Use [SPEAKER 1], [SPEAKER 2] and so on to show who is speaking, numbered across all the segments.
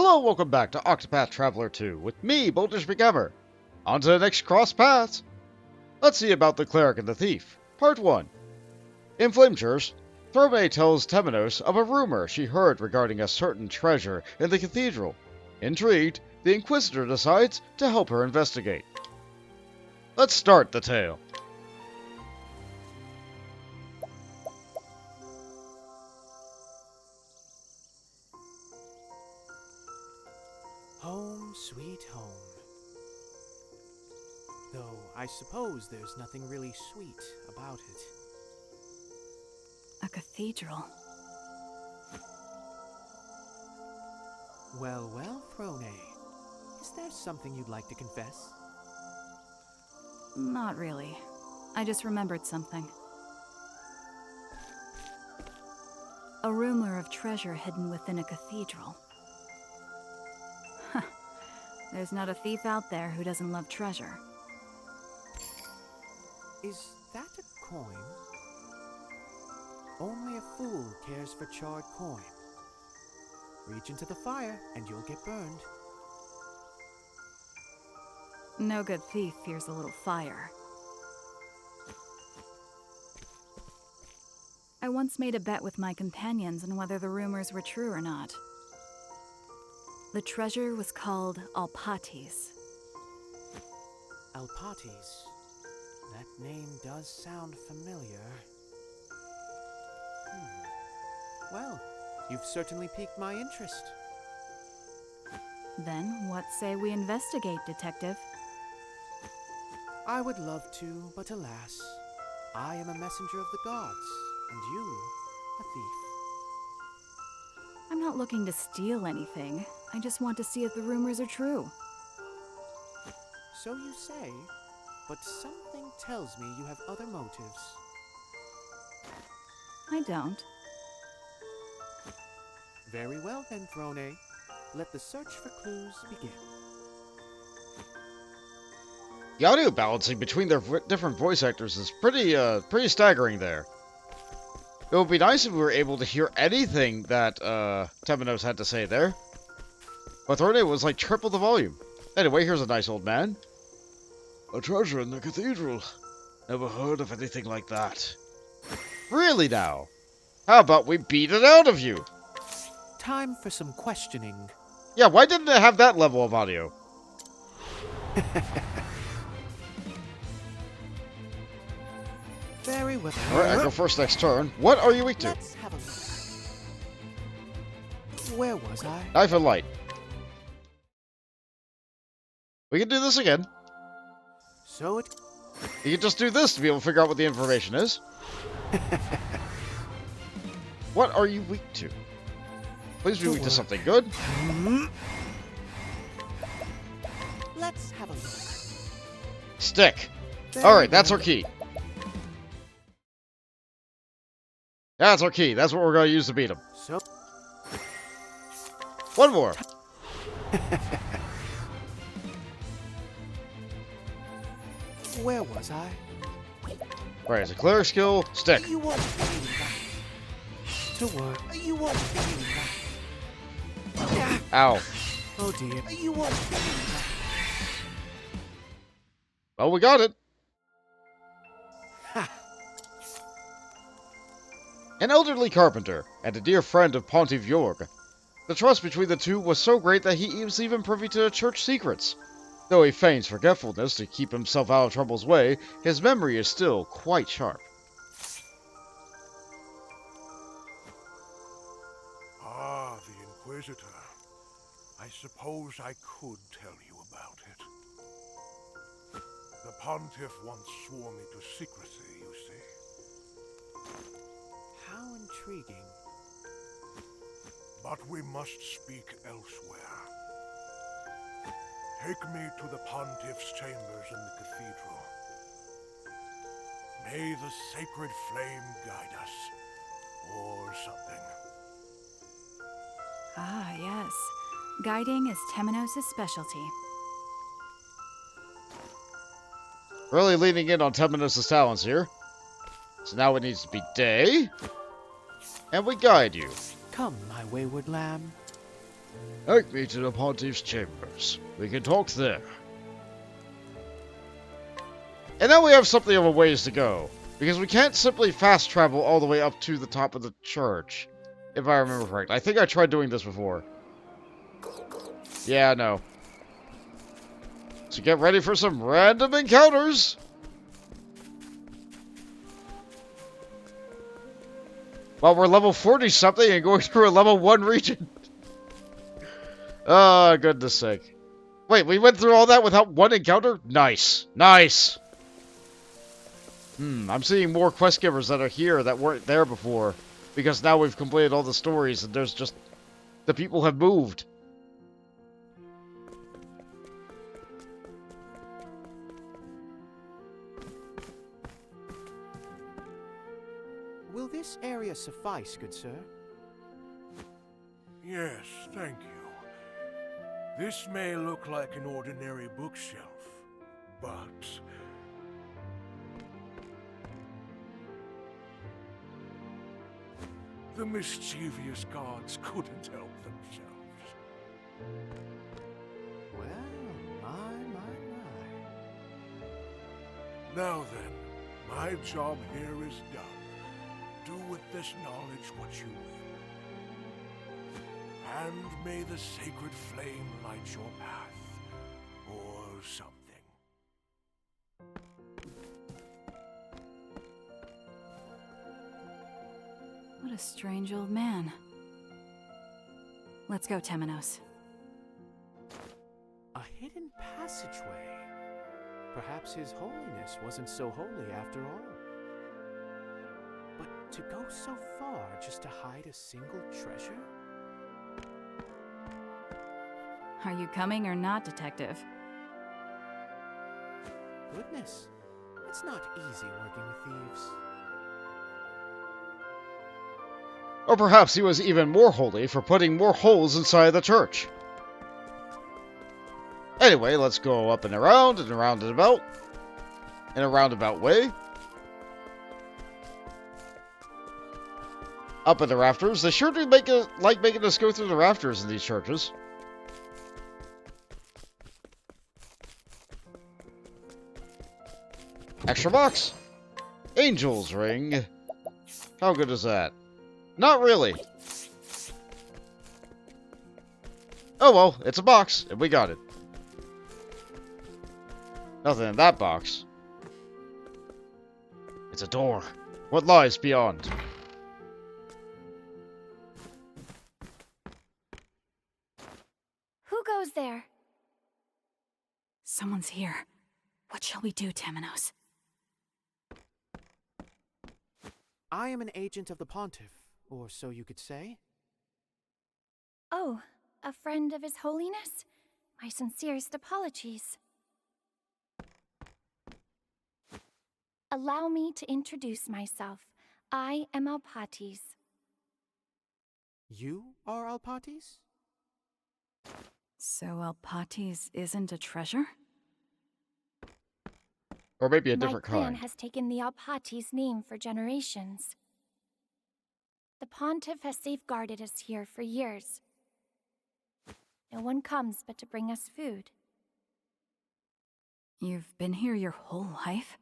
[SPEAKER 1] Hello, welcome back to Octopath Traveler 2 with me, McGammar. On to the next cross paths. Let's see about the Cleric and the Thief, Part 1. In Flamechurch, Throme tells Temenos of a rumor she heard regarding a certain treasure in the cathedral. Intrigued, the Inquisitor decides to help her investigate. Let's start the tale.
[SPEAKER 2] Home, sweet home. Though I suppose there's nothing really sweet about it.
[SPEAKER 3] A cathedral.
[SPEAKER 2] Well, well, Throne, is there something you'd like to confess?
[SPEAKER 3] Not really. I just remembered something. A rumor of treasure hidden within a cathedral. There's not a thief out there who doesn't love treasure.
[SPEAKER 2] Is that a coin? Only a fool cares for charred coin. Reach into the fire and you'll get burned.
[SPEAKER 3] No good thief fears a little fire. I once made a bet with my companions on whether the rumors were true or not. The treasure was called Alpatis.
[SPEAKER 2] Alpatis. That name does sound familiar. Well, you've certainly piqued my interest.
[SPEAKER 3] Then what say we investigate, Detective?
[SPEAKER 2] I would love to, but alas, I am a messenger of the gods, and you, a thief.
[SPEAKER 3] I'm not looking to steal anything. I just want to see if the rumors are true.
[SPEAKER 2] So you say, but something tells me you have other motives.
[SPEAKER 3] I don't.
[SPEAKER 2] Very well then, Throne. Let the search for clues begin.
[SPEAKER 1] The audio balancing between their different voice actors is pretty staggering there. It would be nice if we were able to hear anything that Temenos had to say there. But Throne was like triple the volume. Anyway, here's a nice old man. A treasure in the cathedral. Never heard of anything like that. Really now? How about we beat it out of you?
[SPEAKER 2] Time for some questioning.
[SPEAKER 1] Yeah, why didn't it have that level of audio?
[SPEAKER 2] Very well.
[SPEAKER 1] Alright, I go first next turn. What are you weak to?
[SPEAKER 2] Let's have a look. Where was I?
[SPEAKER 1] Knife and light. We can do this again.
[SPEAKER 2] So it...
[SPEAKER 1] You can just do this to be able to figure out what the information is. What are you weak to? Please be weak to something good.
[SPEAKER 2] Let's have a look.
[SPEAKER 1] Stick.
[SPEAKER 2] Very
[SPEAKER 1] Alright, that's our
[SPEAKER 2] well.
[SPEAKER 1] key. That's our key. That's what we're going to use to beat him.
[SPEAKER 2] So...
[SPEAKER 1] One more.
[SPEAKER 2] Where was I?
[SPEAKER 1] Right, it's a cleric skill. Stick.
[SPEAKER 2] You won't believe that. To work. You won't believe that.
[SPEAKER 1] Ow.
[SPEAKER 2] Oh dear. You won't believe that.
[SPEAKER 1] Well, we got it.
[SPEAKER 2] Ha.
[SPEAKER 1] An elderly carpenter and a dear friend of Pontiff Jorg. The trust between the two was so great that he was even privy to the church secrets. Though he feigns forgetfulness to keep himself out of trouble's way, his memory is still quite sharp.
[SPEAKER 4] Ah, the Inquisitor. I suppose I could tell you about it. The Pontiff once swore me to secrecy, you see.
[SPEAKER 2] How intriguing.
[SPEAKER 4] But we must speak elsewhere. Take me to the Pontiff's chambers in the cathedral. May the sacred flame guide us, or something.
[SPEAKER 3] Ah, yes. Guiding is Temenos' specialty.
[SPEAKER 1] Really leaning in on Temenos' talents here. So now it needs to be day. And we guide you.
[SPEAKER 2] Come, my wayward lamb.
[SPEAKER 1] Take me to the Pontiff's chambers. We can talk there. And now we have something of a ways to go, because we can't simply fast travel all the way up to the top of the church, if I remember correct. I think I tried doing this before. Yeah, no. So get ready for some random encounters! Well, we're level 40-something and going through a level 1 region. Oh, goodness sake. Wait, we went through all that without one encounter? Nice. Nice! I'm seeing more quest givers that are here that weren't there before. Because now we've completed all the stories and there's just... the people have moved.
[SPEAKER 2] Will this area suffice, good sir?
[SPEAKER 4] Yes, thank you. This may look like an ordinary bookshelf, but... the mischievous gods couldn't help themselves.
[SPEAKER 2] Well, my.
[SPEAKER 4] Now then, my job here is done. Do with this knowledge what you will. And may the sacred flame light your path, or something.
[SPEAKER 3] What a strange old man. Let's go, Temenos.
[SPEAKER 2] A hidden passageway. Perhaps His Holiness wasn't so holy after all. But to go so far just to hide a single treasure?
[SPEAKER 3] Are you coming or not, Detective?
[SPEAKER 2] Goodness, it's not easy working with thieves.
[SPEAKER 1] Or perhaps he was even more holy for putting more holes inside the church. Anyway, let's go up and around and around and about. In a roundabout way. Up in the rafters. They sure do like making us go through the rafters in these churches. Extra box. Angel's ring. How good is that? Not really. Oh well, it's a box, and we got it. Nothing in that box. It's a door. What lies beyond?
[SPEAKER 3] Who goes there? Someone's here. What shall we do, Temenos?
[SPEAKER 2] I am an agent of the Pontiff, or so you could say.
[SPEAKER 5] Oh, a friend of His Holiness? My sincerest apologies. Allow me to introduce myself. I am Alpatis.
[SPEAKER 2] You are Alpatis?
[SPEAKER 3] So Alpatis isn't a treasure?
[SPEAKER 1] Or maybe a different
[SPEAKER 5] My clan
[SPEAKER 1] kind.
[SPEAKER 5] has taken the Alpatis name for generations. The Pontiff has safeguarded us here for years. No one comes but to bring us food.
[SPEAKER 3] You've been here your whole life?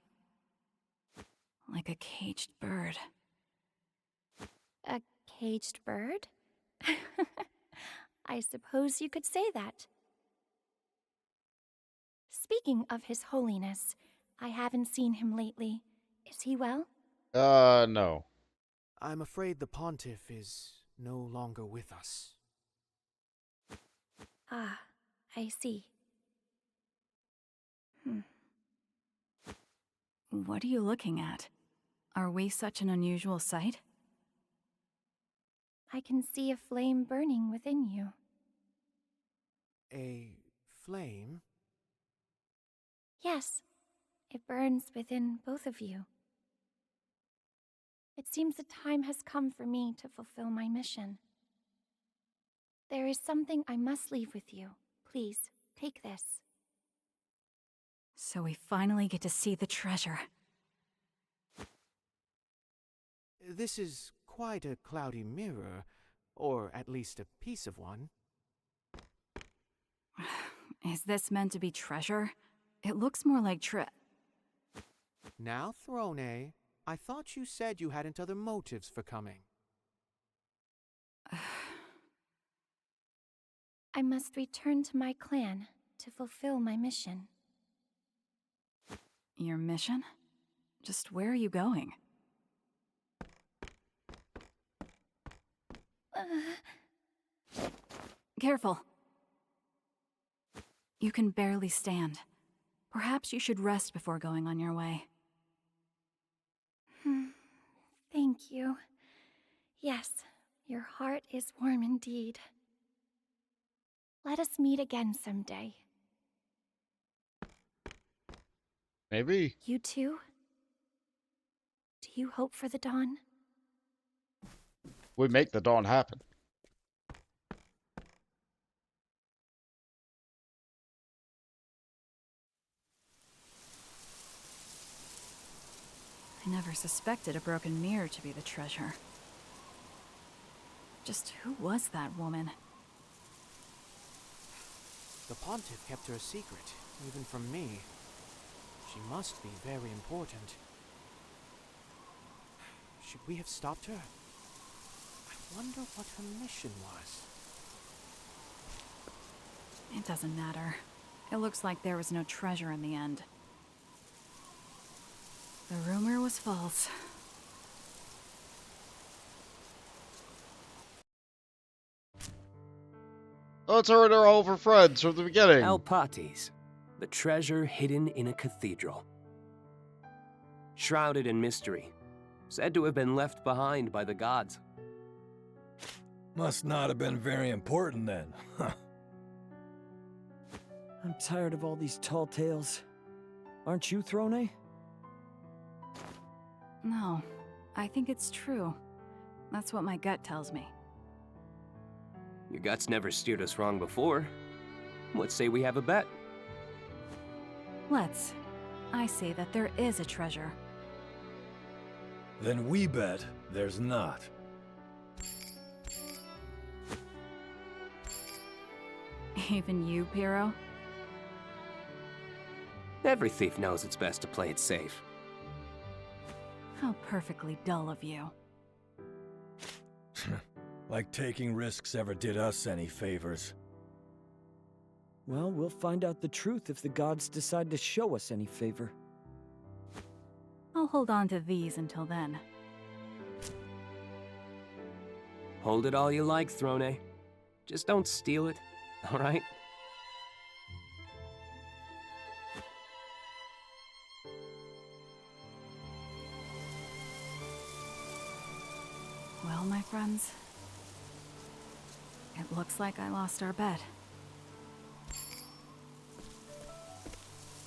[SPEAKER 3] Like a caged bird.
[SPEAKER 5] A caged bird? I suppose you could say that. Speaking of His Holiness, I haven't seen him lately. Is he well?
[SPEAKER 1] No.
[SPEAKER 2] I'm afraid the Pontiff is no longer with us.
[SPEAKER 5] Ah, I see.
[SPEAKER 3] What are you looking at? Are we such an unusual sight?
[SPEAKER 5] I can see a flame burning within you.
[SPEAKER 2] A flame?
[SPEAKER 5] Yes, it burns within both of you. It seems the time has come for me to fulfill my mission. There is something I must leave with you. Please, take this.
[SPEAKER 3] So we finally get to see the treasure.
[SPEAKER 2] This is quite a cloudy mirror, or at least a piece of one.
[SPEAKER 3] Is this meant to be treasure? It looks more like
[SPEAKER 2] Now, Throne, I thought you said you hadn't other motives for coming.
[SPEAKER 5] I must return to my clan to fulfill my mission.
[SPEAKER 3] Your mission? Just where are you going? Careful. You can barely stand. Perhaps you should rest before going on your way.
[SPEAKER 5] Thank you. Yes, your heart is warm indeed. Let us meet again someday.
[SPEAKER 1] Maybe.
[SPEAKER 5] You too? Do you hope for the dawn?
[SPEAKER 1] We make the dawn happen.
[SPEAKER 3] I never suspected a broken mirror to be the treasure. Just who was that woman?
[SPEAKER 2] The Pontiff kept her a secret, even from me. She must be very important. Should we have stopped her? I wonder what her mission was.
[SPEAKER 3] It doesn't matter. It looks like there was no treasure in the end. The rumor was false.
[SPEAKER 1] Oh, it's already all of our friends from the beginning.
[SPEAKER 6] Alpatis, the treasure hidden in a cathedral. Shrouded in mystery, said to have been left behind by the gods.
[SPEAKER 7] Must not have been very important then. Huh.
[SPEAKER 8] I'm tired of all these tall tales. Aren't you, Throne?
[SPEAKER 3] No, I think it's true. That's what my gut tells me.
[SPEAKER 6] Your guts never steered us wrong before. Let's say we have a bet.
[SPEAKER 3] Let's. I say that there is a treasure.
[SPEAKER 7] Then we bet there's not.
[SPEAKER 3] Even you, Piero?
[SPEAKER 6] Every thief knows it's best to play it safe.
[SPEAKER 3] How perfectly dull of you.
[SPEAKER 7] Like taking risks ever did us any favors.
[SPEAKER 8] Well, we'll find out the truth if the gods decide to show us any favor.
[SPEAKER 3] I'll hold on to these until then.
[SPEAKER 6] Hold it all you like, Throne. Just don't steal it, all right?
[SPEAKER 3] Well, my friends, it looks like I lost our bet.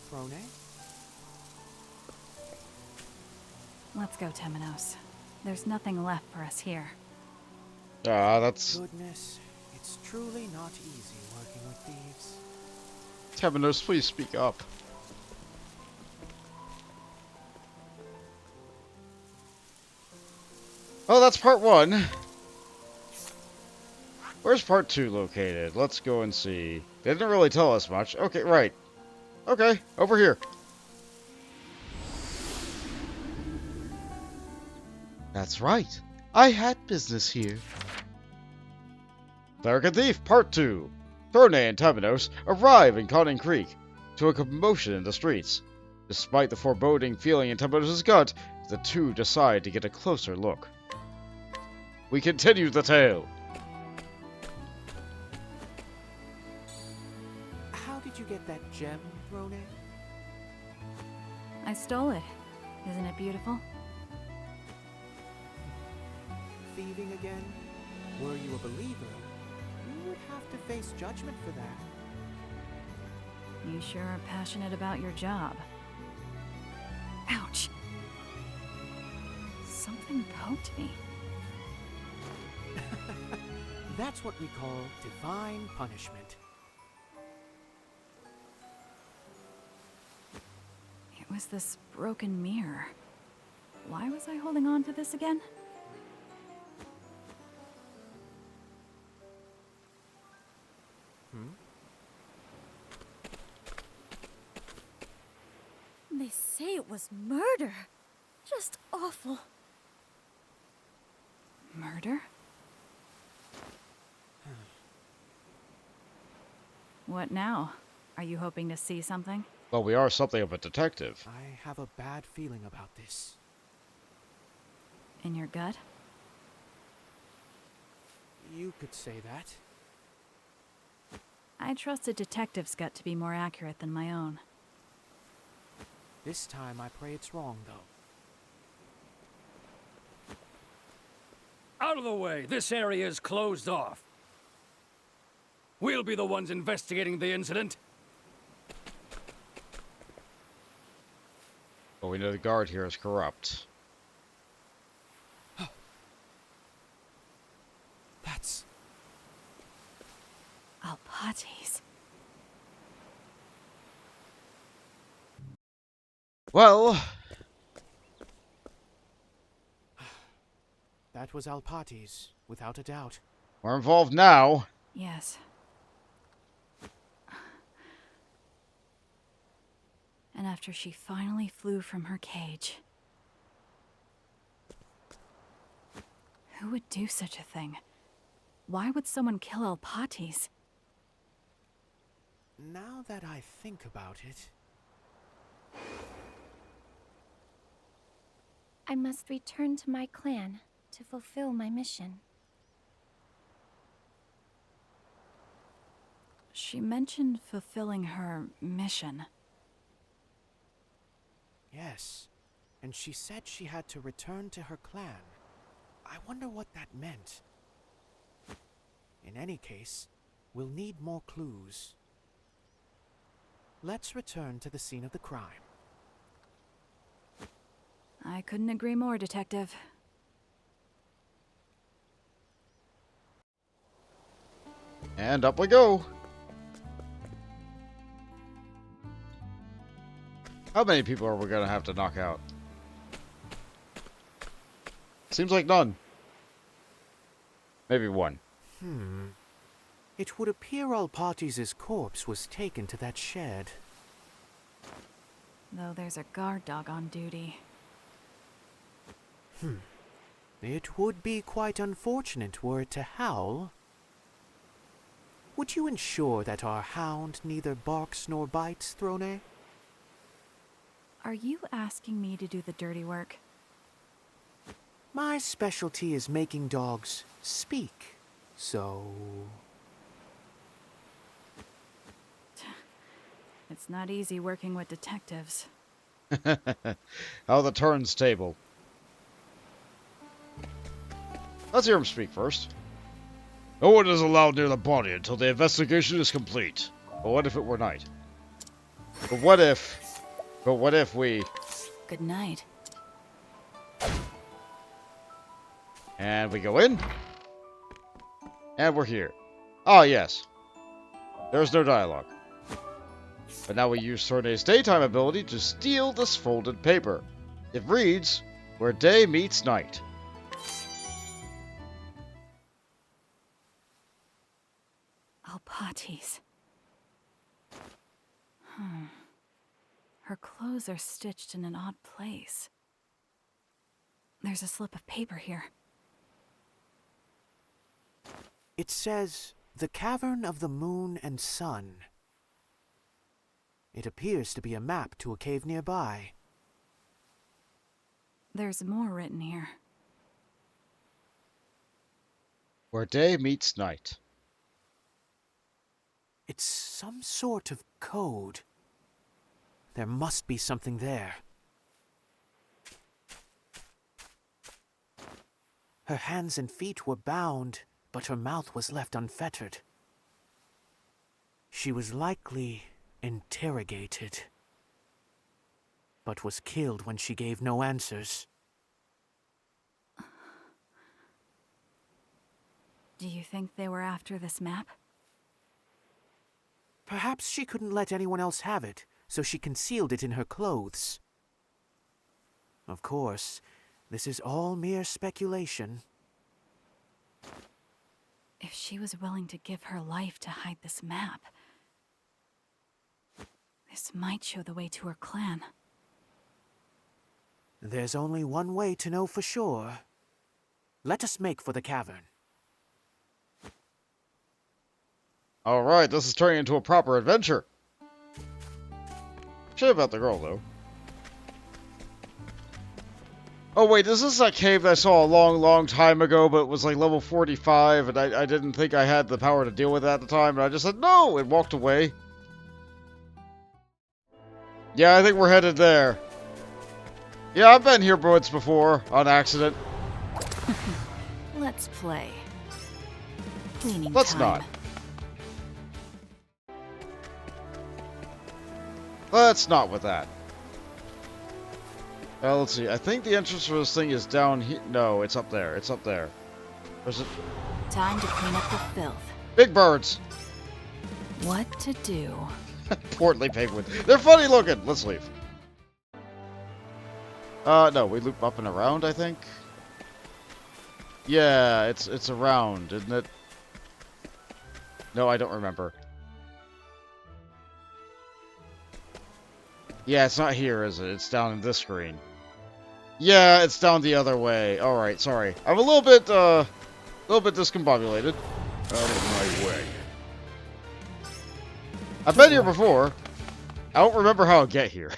[SPEAKER 2] Throne?
[SPEAKER 3] Let's go, Temenos. There's nothing left for us here.
[SPEAKER 1] That's...
[SPEAKER 2] Goodness, it's truly not easy working with thieves.
[SPEAKER 1] Temenos, please speak up. Oh, that's part 1. Where's part 2 located? Let's go and see. They didn't really tell us much. Okay, right. Okay, over here. That's right. I had business here. Cleric and Thief, Part 2. Throne and Temenos arrive in Conning Creek to a commotion in the streets. Despite the foreboding feeling in Temenos' gut, the two decide to get a closer look. We continue the tale.
[SPEAKER 2] How did you get that gem, Throne?
[SPEAKER 3] I stole it. Isn't it beautiful?
[SPEAKER 2] Thieving again? Were you a believer? You would have to face judgment for that.
[SPEAKER 3] You sure are passionate about your job. Ouch. Something poked me.
[SPEAKER 2] That's what we call divine punishment.
[SPEAKER 3] It was this broken mirror. Why was I holding on to this again? say it was murder. Just awful. Murder? What now? Are you hoping to see something?
[SPEAKER 1] Well, we are something of a detective.
[SPEAKER 2] I have a bad feeling about this.
[SPEAKER 3] In your gut?
[SPEAKER 2] You could say that.
[SPEAKER 3] I trust a detective's gut to be more accurate than my own.
[SPEAKER 2] This time I pray it's wrong, though.
[SPEAKER 7] Out of the way! This area is closed off. We'll be the ones investigating the incident.
[SPEAKER 1] But we know the guard here is corrupt.
[SPEAKER 2] That's...
[SPEAKER 3] Alpates.
[SPEAKER 1] Well,
[SPEAKER 2] That was Alpates, without a doubt.
[SPEAKER 1] we're involved now.
[SPEAKER 3] Yes. And after she finally flew from her cage. Who would do such a thing? Why would someone kill Alpates?
[SPEAKER 2] Now that I think about it...
[SPEAKER 5] I must return to my clan to fulfill my mission.
[SPEAKER 3] She mentioned fulfilling her mission.
[SPEAKER 2] Yes, and she said she had to return to her clan. I wonder what that meant. In any case, we'll need more clues. Let's return to the scene of the crime.
[SPEAKER 3] I couldn't agree more, Detective.
[SPEAKER 1] And up we go. How many people are we gonna have to knock out? Seems like none. Maybe one.
[SPEAKER 2] It would appear Alpates' corpse was taken to that shed.
[SPEAKER 3] Though there's a guard dog on duty.
[SPEAKER 2] It would be quite unfortunate were it to howl. Would you ensure that our hound neither barks nor bites, Throne?
[SPEAKER 3] Are you asking me to do the dirty work?
[SPEAKER 2] My specialty is making dogs speak, so...
[SPEAKER 3] It's not easy working with detectives.
[SPEAKER 1] How the turns table. Let's hear him speak first. No one is allowed near the body until the investigation is complete. But what if it were night? But what if we...
[SPEAKER 3] Good night.
[SPEAKER 1] And we go in. And we're here. Ah, yes. There's no dialogue. But now we use Sorne's daytime ability to steal this folded paper. It reads, "Where day meets night."
[SPEAKER 3] Alpates. Her clothes are stitched in an odd place. There's a slip of paper here.
[SPEAKER 2] It says, "The Cavern of the Moon and Sun." It appears to be a map to a cave nearby.
[SPEAKER 3] There's more written here.
[SPEAKER 1] Where day meets night.
[SPEAKER 2] It's some sort of code. There must be something there. Her hands and feet were bound, but her mouth was left unfettered. She was likely interrogated, but was killed when she gave no answers.
[SPEAKER 3] Do you think they were after this map?
[SPEAKER 2] Perhaps she couldn't let anyone else have it, so she concealed it in her clothes. Of course, this is all mere speculation.
[SPEAKER 3] If she was willing to give her life to hide this map, this might show the way to her clan.
[SPEAKER 2] There's only one way to know for sure. Let us make for the cavern.
[SPEAKER 1] Alright, this is turning into a proper adventure. Shit about the girl, though. Oh wait, is this that cave that I saw a long time ago, but it was like level 45, and I didn't think I had the power to deal with it at the time, and I just said no, and walked away. Yeah, I think we're headed there. Yeah, I've been here once before, on accident.
[SPEAKER 3] Let's play. Cleaning
[SPEAKER 1] Let's
[SPEAKER 3] time.
[SPEAKER 1] not. Let's not with that. Let's see. I think the entrance for this thing is down here. No, it's up there. It's up there. There's a...
[SPEAKER 3] Time to clean up the filth.
[SPEAKER 1] Big birds!
[SPEAKER 3] What to do?
[SPEAKER 1] Portly penguin. They're funny looking! Let's leave. No, we loop up and around, I think. Yeah, it's around, isn't it? No, I don't remember. Yeah, it's not here, is it? It's down in this screen. Yeah, it's down the other way. Alright, sorry. I'm a little bit discombobulated.
[SPEAKER 4] Out of my way.
[SPEAKER 1] I've been here before. I don't remember how I get here.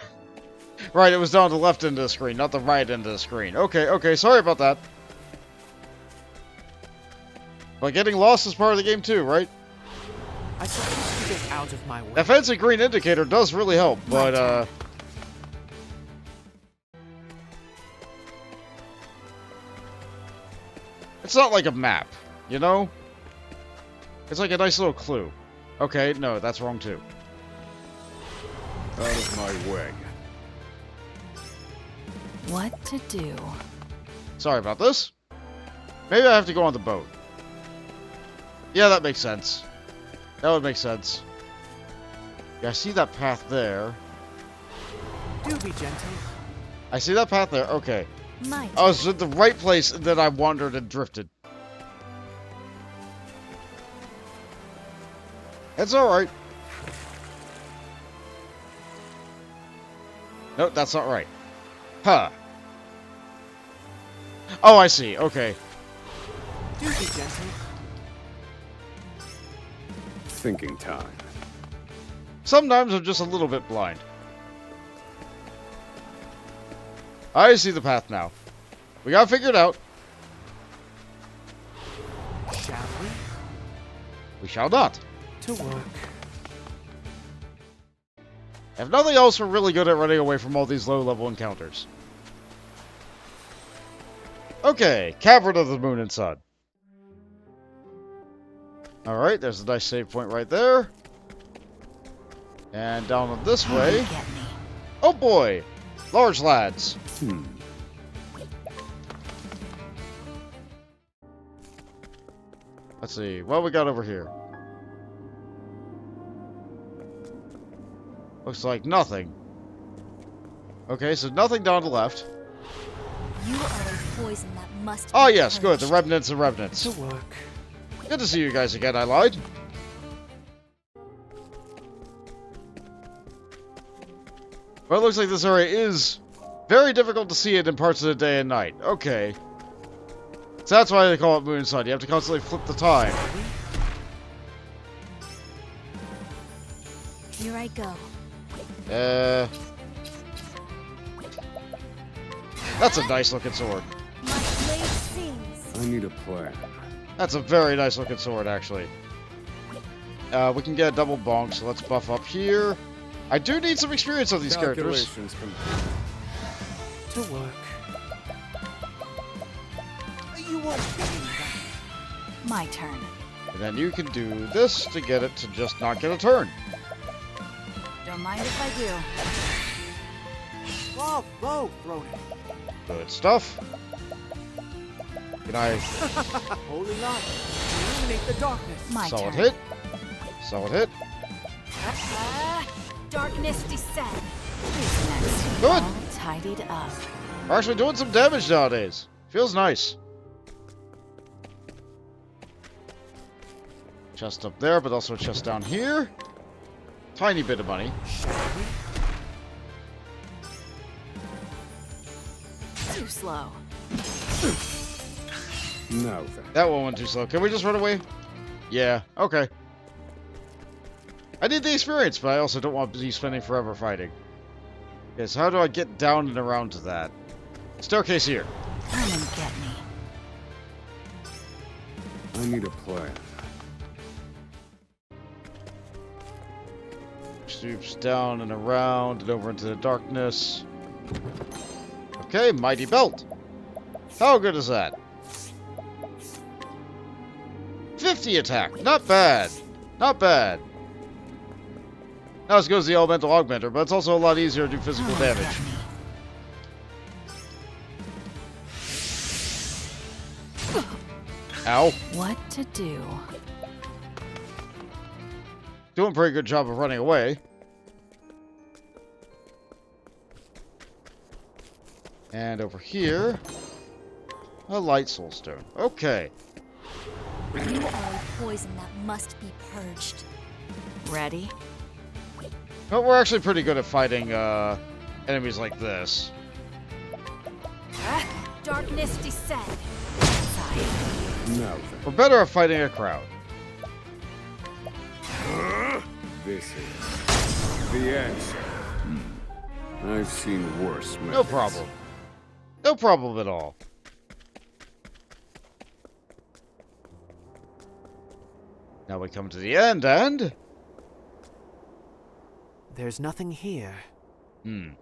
[SPEAKER 1] Right, it was down the left end of the screen, not the right end of the screen. Okay, sorry about that. But getting lost is part of the game too, right?
[SPEAKER 2] I suppose to get out of my way.
[SPEAKER 1] That fancy green indicator does really help, but it's not like a map, you know? It's like a nice little clue. Okay, no, that's wrong too.
[SPEAKER 4] Out of my way.
[SPEAKER 3] What to do?
[SPEAKER 1] Sorry about this. Maybe I have to go on the boat. Yeah, that makes sense. That would make sense. Yeah, I see that path there.
[SPEAKER 2] Do be gentle.
[SPEAKER 1] I see that path there. Okay.
[SPEAKER 3] My
[SPEAKER 1] I was at the right place, and then I wandered and drifted. It's alright. Nope, that's not right. Huh. Oh, I see. Okay.
[SPEAKER 2] Do be gentle.
[SPEAKER 4] Thinking time.
[SPEAKER 1] Sometimes I'm just a little bit blind. I see the path now. We gotta figure it out.
[SPEAKER 2] Shall we?
[SPEAKER 1] We shall not.
[SPEAKER 2] To work.
[SPEAKER 1] If nothing else, we're really good at running away from all these low-level encounters. Okay, Cavern of the Moon and Sun. Alright, there's a nice save point right there. And down this way.
[SPEAKER 3] Get me.
[SPEAKER 1] Oh boy! Large lads. Let's see, what we got over here? Looks like nothing. Okay, so nothing down the left.
[SPEAKER 9] You are a poison that must
[SPEAKER 1] Oh
[SPEAKER 9] be
[SPEAKER 1] yes, good, the
[SPEAKER 9] purged.
[SPEAKER 1] remnants and remnants.
[SPEAKER 2] To work.
[SPEAKER 1] Good to see you guys again, I lied. But it looks like this area is very difficult to see it in parts of the day and night. Okay. So that's why they call it Moon and Sun. You have to constantly flip the time.
[SPEAKER 9] Here I go.
[SPEAKER 1] That's a nice looking sword.
[SPEAKER 9] My blade sings.
[SPEAKER 4] I need a plan.
[SPEAKER 1] That's a very nice looking sword, actually. We can get a double bonk, so let's buff up here. I do need some experience of these characters.
[SPEAKER 4] Calculations complete.
[SPEAKER 2] To work. You won't get me back.
[SPEAKER 3] My turn.
[SPEAKER 1] And then you can do this to get it to just not get a turn.
[SPEAKER 3] Don't mind if I do.
[SPEAKER 2] Bravo, Ronan.
[SPEAKER 1] Good stuff. Can I...
[SPEAKER 2] Holy light. Illuminate the darkness.
[SPEAKER 3] My
[SPEAKER 1] Solid
[SPEAKER 3] turn.
[SPEAKER 1] hit. Solid hit.
[SPEAKER 9] Darkness descend.
[SPEAKER 3] Who's next?
[SPEAKER 1] Good.
[SPEAKER 3] All tidied up.
[SPEAKER 1] We're actually doing some damage nowadays. Feels nice. Chest up there, but also a chest down here. Tiny bit of money.
[SPEAKER 2] Shall we?
[SPEAKER 3] too slow.
[SPEAKER 10] No, thank
[SPEAKER 1] That one went too slow. Can we just run away? Yeah, okay. I need the experience, but I also don't want to be spending forever fighting. Okay, so how do I get down and around to that? Staircase here.
[SPEAKER 3] Come and get me.
[SPEAKER 10] I need a plan.
[SPEAKER 1] Stoops down and around and over into the darkness. Okay, mighty belt. How good is that? 50 attack. Not bad. Not bad. Not as good as the elemental augmenter, but it's also a lot easier to do physical
[SPEAKER 3] Come and
[SPEAKER 1] damage.
[SPEAKER 3] get me.
[SPEAKER 1] Ow.
[SPEAKER 3] What to do?
[SPEAKER 1] Doing a pretty good job of running away. And over here, a light soul stone. Okay.
[SPEAKER 9] You are a poison that must be purged.
[SPEAKER 3] Ready?
[SPEAKER 1] But we're actually pretty good at fighting enemies like this.
[SPEAKER 9] Darkness descend.
[SPEAKER 10] No, thank
[SPEAKER 1] We're better at fighting a crowd.
[SPEAKER 10] This is the answer. I've seen worse methods.
[SPEAKER 1] No problem. No problem at all. Now we come to the end, and...
[SPEAKER 2] There's nothing here.
[SPEAKER 3] No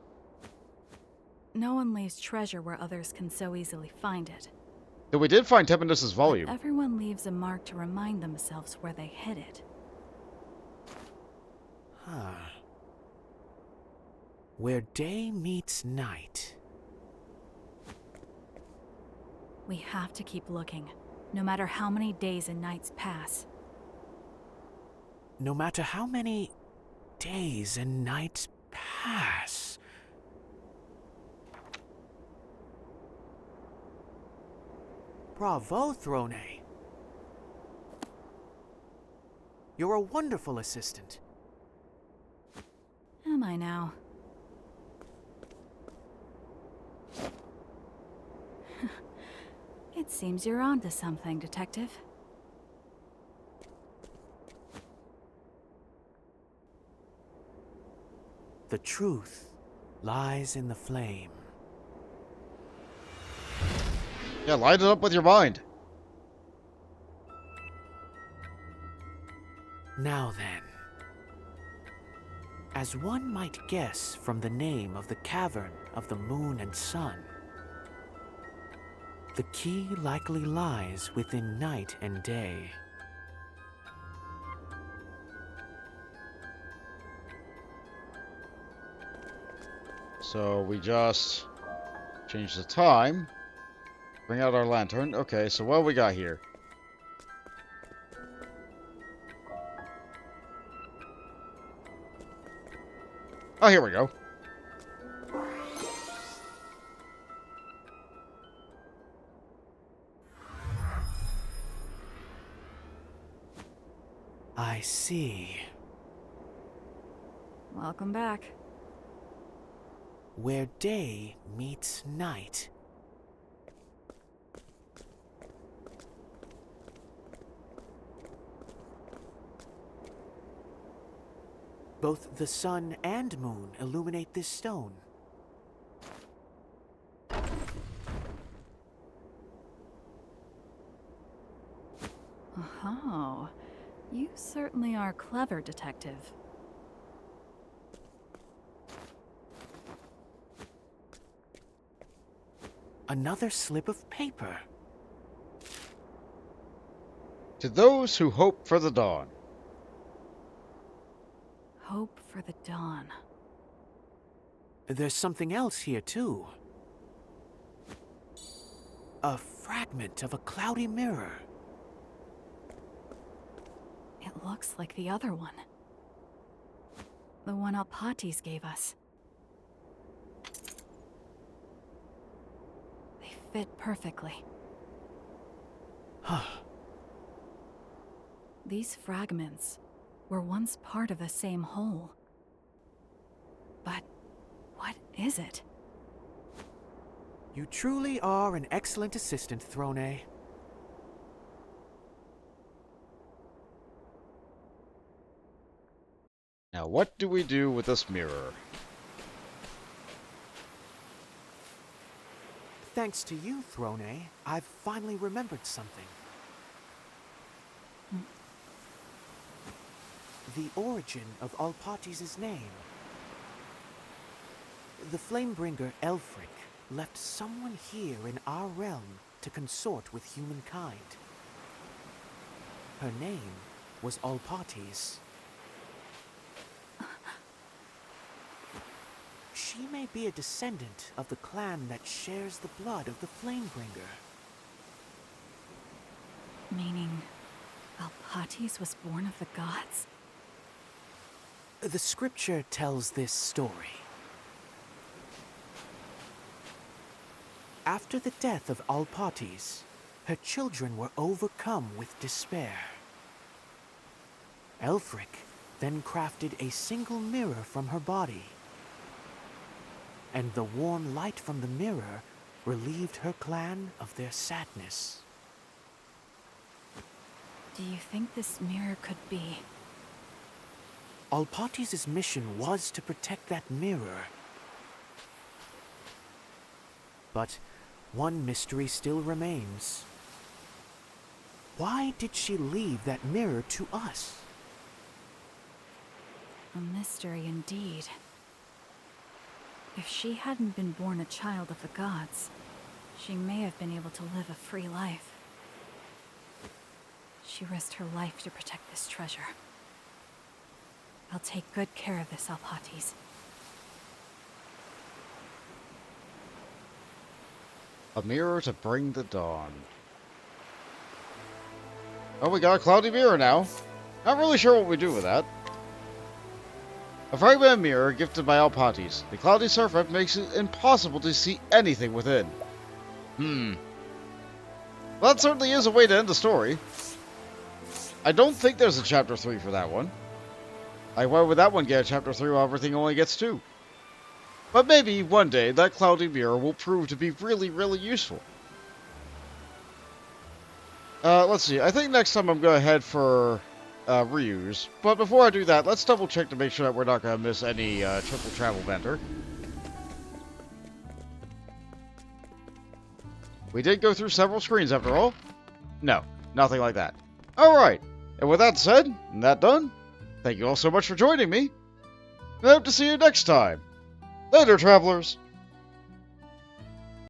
[SPEAKER 3] one leaves treasure where others can so easily find it.
[SPEAKER 1] Though we did find Temenus' volume.
[SPEAKER 3] Everyone leaves a mark to remind themselves where they hid it.
[SPEAKER 2] Huh. Where day meets night.
[SPEAKER 3] We have to keep looking, no matter how many days and nights pass.
[SPEAKER 2] No matter how many days and nights pass. Bravo, Throne. You're a wonderful assistant.
[SPEAKER 3] Am I now? It seems you're onto something, Detective.
[SPEAKER 2] The truth lies in the flame.
[SPEAKER 1] Yeah, light it up with your mind.
[SPEAKER 2] Now then, as one might guess from the name of the Cavern of the Moon and Sun, the key likely lies within night and day.
[SPEAKER 1] So we just change the time. Bring out our lantern. Okay, so what do we got here? Oh, here we go.
[SPEAKER 2] I see.
[SPEAKER 3] Welcome back.
[SPEAKER 2] Where day meets night. Both the sun and moon illuminate this stone.
[SPEAKER 3] Oh, you certainly are clever, Detective.
[SPEAKER 2] Another slip of paper.
[SPEAKER 1] To those who hope for the dawn.
[SPEAKER 3] Hope for the dawn.
[SPEAKER 2] There's something else here, too. A fragment of a cloudy mirror.
[SPEAKER 3] It looks like the other one. The one Alpatis gave us. They fit perfectly. These fragments were once part of the same whole. But what is it?
[SPEAKER 2] You truly are an excellent assistant, Throne.
[SPEAKER 1] Now, what do we do with this mirror?
[SPEAKER 2] Thanks to you, Throne, I've finally remembered something. The origin of Alpatis' name. The Flamebringer Elfric left someone here in our realm to consort with humankind. Her name was Alpatis. She may be a descendant of the clan that shares the blood of the Flamebringer.
[SPEAKER 3] Meaning, Alpatis was born of the gods?
[SPEAKER 2] The scripture tells this story. After the death of Alpatis, her children were overcome with despair. Elfric then crafted a single mirror from her body, and the warm light from the mirror relieved her clan of their sadness.
[SPEAKER 3] Do you think this mirror could be?
[SPEAKER 2] Alpatis' mission was to protect that mirror. But one mystery still remains. Why did she leave that mirror to us?
[SPEAKER 3] A mystery indeed. If she hadn't been born a child of the gods, she may have been able to live a free life. She risked her life to protect this treasure. I'll take good care of this, Alpatis.
[SPEAKER 1] A mirror to bring the dawn. Oh, we got a cloudy mirror now. Not really sure what we do with that. A fragmented mirror gifted by Alpatis. The cloudy surface makes it impossible to see anything within. Well, that certainly is a way to end the story. I don't think there's a chapter 3 for that one. Like, why would that one get a chapter 3 while everything only gets 2? But maybe one day that cloudy mirror will prove to be really, really useful. Let's see. I think next time I'm going to head for reuse. But before I do that, let's double check to make sure that we're not going to miss any triple travel vendor. We did go through several screens after all. No, nothing like that. Alright, and with that said, and that done, thank you all so much for joining me. I hope to see you next time. Later, travelers!